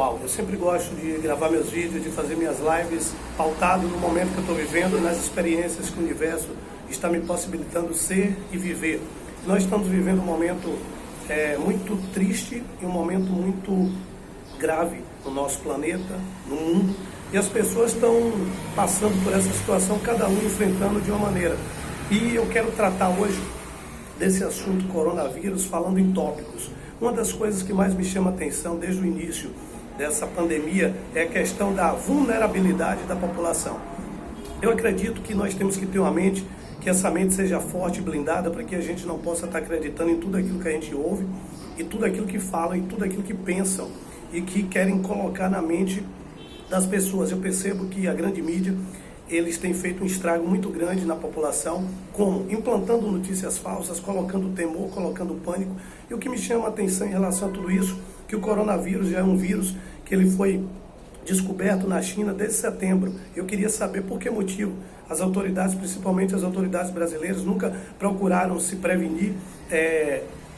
Uau, eu sempre gosto de gravar meus vídeos, de fazer minhas lives pautado no momento que eu estou vivendo, nas experiências que o universo está me possibilitando ser e viver. Nós estamos vivendo um momento muito triste e um momento muito grave no nosso planeta, no mundo, e as pessoas estão passando por essa situação, cada um enfrentando de uma maneira. E eu quero tratar hoje desse assunto coronavírus, falando em tópicos. Uma das coisas que mais me chama a atenção desde o início dessa pandemia é a questão da vulnerabilidade da população. Eu acredito que nós temos que ter uma mente, que essa mente seja forte e blindada, para que a gente não possa estar acreditando em tudo aquilo que a gente ouve, e tudo aquilo que falam, e tudo aquilo que pensam, e que querem colocar na mente das pessoas. Eu percebo que a grande mídia, eles têm feito um estrago muito grande na população, como implantando notícias falsas, colocando temor, colocando pânico. E o que me chama a atenção em relação a tudo isso, que o coronavírus já é um vírus que ele foi descoberto na China desde setembro. Eu queria saber por que motivo as autoridades, principalmente as autoridades brasileiras, nunca procuraram se prevenir,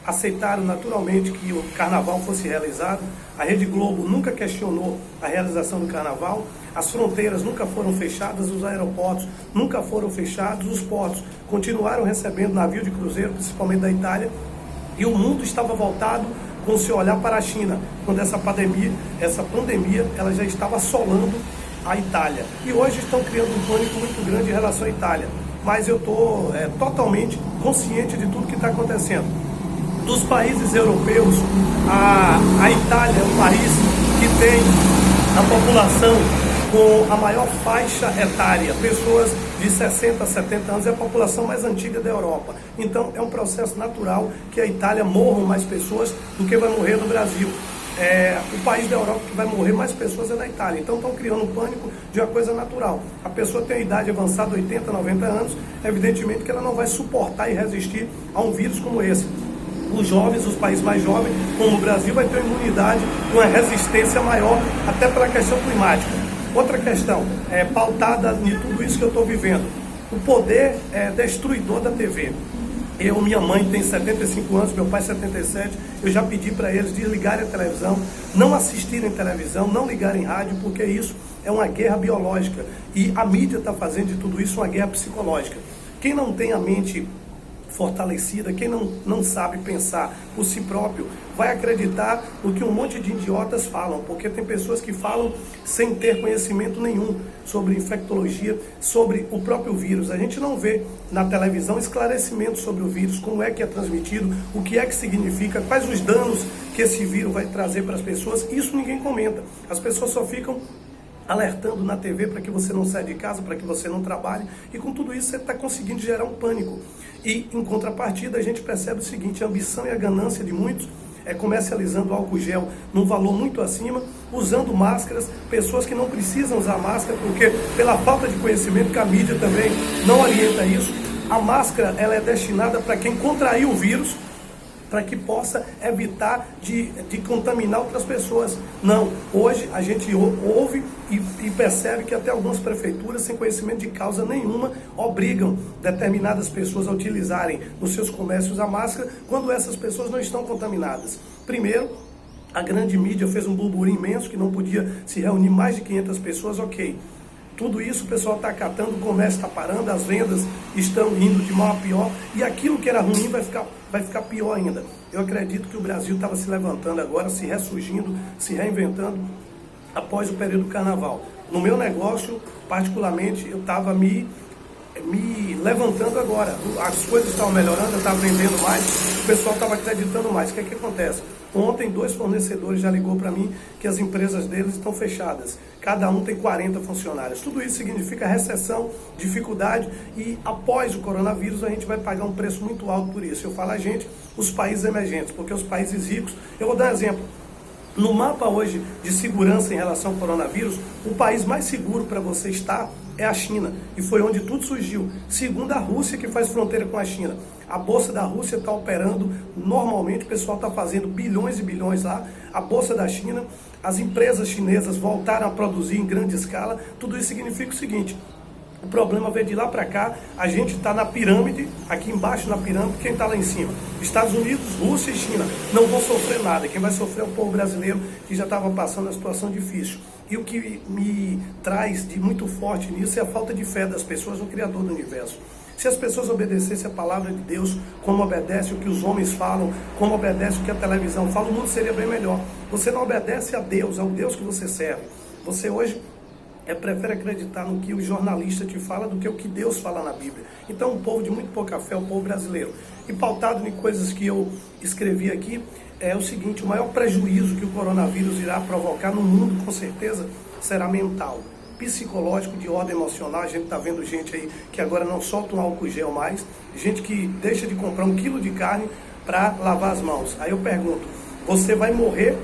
aceitaram naturalmente que o carnaval fosse realizado. A Rede Globo nunca questionou a realização do carnaval, as fronteiras nunca foram fechadas, os aeroportos nunca foram fechados, os portos continuaram recebendo navio de cruzeiro, principalmente da Itália, e o mundo estava voltado com o seu olhar para a China, quando essa pandemia ela já estava assolando a Itália. E hoje estão criando um pânico muito grande em relação à Itália. Mas eu estou totalmente consciente de tudo que está acontecendo. Dos países europeus, a Itália é um país que tem a população com a maior faixa etária, pessoas de 60 a 70 anos, é a população mais antiga da Europa. Então é um processo natural que a Itália morram mais pessoas do que vai morrer no Brasil. O país da Europa que vai morrer mais pessoas é na Itália. Então estão criando um pânico de uma coisa natural. A pessoa tem a idade avançada, 80, 90 anos, evidentemente que ela não vai suportar e resistir a um vírus como esse. Os jovens, os países mais jovens, como o Brasil, vai ter uma imunidade, uma resistência maior, até pela questão climática. Outra questão, pautada em tudo isso que eu estou vivendo, o poder destruidor da TV. Minha mãe tem 75 anos, meu pai 77, eu já pedi para eles desligarem a televisão, não assistirem televisão, não ligarem rádio, porque isso é uma guerra biológica. E a mídia está fazendo de tudo isso uma guerra psicológica. Quem não tem a mente fortalecida, quem não sabe pensar por si próprio, vai acreditar no que um monte de idiotas falam, porque tem pessoas que falam sem ter conhecimento nenhum sobre infectologia, sobre o próprio vírus. A gente não vê na televisão esclarecimento sobre o vírus, como é que é transmitido, o que é que significa, quais os danos que esse vírus vai trazer para as pessoas. Isso ninguém comenta. As pessoas só ficam alertando na TV para que você não saia de casa, para que você não trabalhe, e com tudo isso você está conseguindo gerar um pânico. E em contrapartida a gente percebe o seguinte: a ambição e a ganância de muitos comercializando álcool gel num valor muito acima, usando máscaras, pessoas que não precisam usar máscara, porque pela falta de conhecimento, que a mídia também não orienta isso, a máscara ela é destinada para quem contraiu o vírus, para que possa evitar de contaminar outras pessoas. Não, hoje a gente ouve e percebe que até algumas prefeituras, sem conhecimento de causa nenhuma, obrigam determinadas pessoas a utilizarem nos seus comércios a máscara, quando essas pessoas não estão contaminadas. Primeiro, a grande mídia fez um burburinho imenso, que não podia se reunir mais de 500 pessoas, ok. Tudo isso o pessoal está acatando, o comércio está parando, as vendas estão indo de mal a pior, e aquilo que era ruim vai ficar pior ainda. Eu acredito que o Brasil estava se levantando agora, se ressurgindo, se reinventando após o período do carnaval. No meu negócio, particularmente, eu estava me levantando agora. As coisas estavam melhorando, eu estava vendendo mais, o pessoal estava acreditando mais. O que é que acontece? Ontem, 2 fornecedores já ligou para mim que as empresas deles estão fechadas. Cada um tem 40 funcionários. Tudo isso significa recessão, dificuldade, e após o coronavírus a gente vai pagar um preço muito alto por isso. Eu falo a gente, os países emergentes, porque os países ricos... Eu vou dar um exemplo. No mapa hoje de segurança em relação ao coronavírus, o país mais seguro para você estar é a China, e foi onde tudo surgiu. Segundo a Rússia, que faz fronteira com a China. A Bolsa da Rússia está operando normalmente, o pessoal está fazendo bilhões e bilhões lá. A Bolsa da China, as empresas chinesas voltaram a produzir em grande escala. Tudo isso significa o seguinte: O problema veio de lá para cá, a gente está na pirâmide, aqui embaixo na pirâmide, quem está lá em cima? Estados Unidos, Rússia e China não vão sofrer nada, quem vai sofrer é o povo brasileiro que já estava passando uma situação difícil. E o que me traz de muito forte nisso é a falta de fé das pessoas no Criador do Universo. Se as pessoas obedecessem a palavra de Deus, como obedece o que os homens falam, como obedece o que a televisão fala, o mundo seria bem melhor. Você não obedece a Deus, ao Deus que você serve. Você hoje prefere acreditar no que o jornalista te fala do que o que Deus fala na Bíblia. Então, um povo de muito pouca fé, o povo brasileiro. E pautado em coisas que eu escrevi aqui, é o seguinte: o maior prejuízo que o coronavírus irá provocar no mundo, com certeza, será mental, psicológico, de ordem emocional. A gente está vendo gente aí que agora não solta um álcool gel mais, gente que deixa de comprar 1 quilo de carne para lavar as mãos. Aí eu pergunto, você vai morrer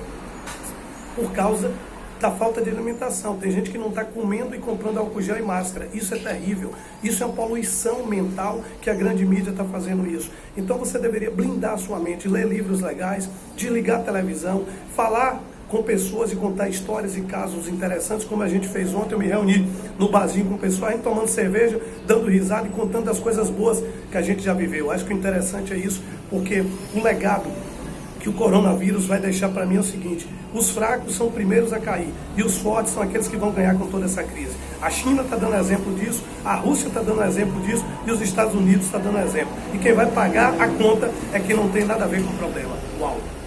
por causa da falta de alimentação? Tem gente que não está comendo e comprando álcool gel e máscara. Isso é terrível. Isso é uma poluição mental que a grande mídia está fazendo isso. Então você deveria blindar a sua mente, ler livros legais, desligar a televisão, falar com pessoas e contar histórias e casos interessantes, como a gente fez ontem. Eu me reuni no barzinho com o pessoal, a gente tomando cerveja, dando risada e contando as coisas boas que a gente já viveu. Acho que o interessante é isso, porque o legado que o coronavírus vai deixar para mim é o seguinte: os fracos são os primeiros a cair e os fortes são aqueles que vão ganhar com toda essa crise. A China está dando exemplo disso, a Rússia está dando exemplo disso e os Estados Unidos estão dando exemplo. E quem vai pagar a conta é quem não tem nada a ver com o problema. Uau!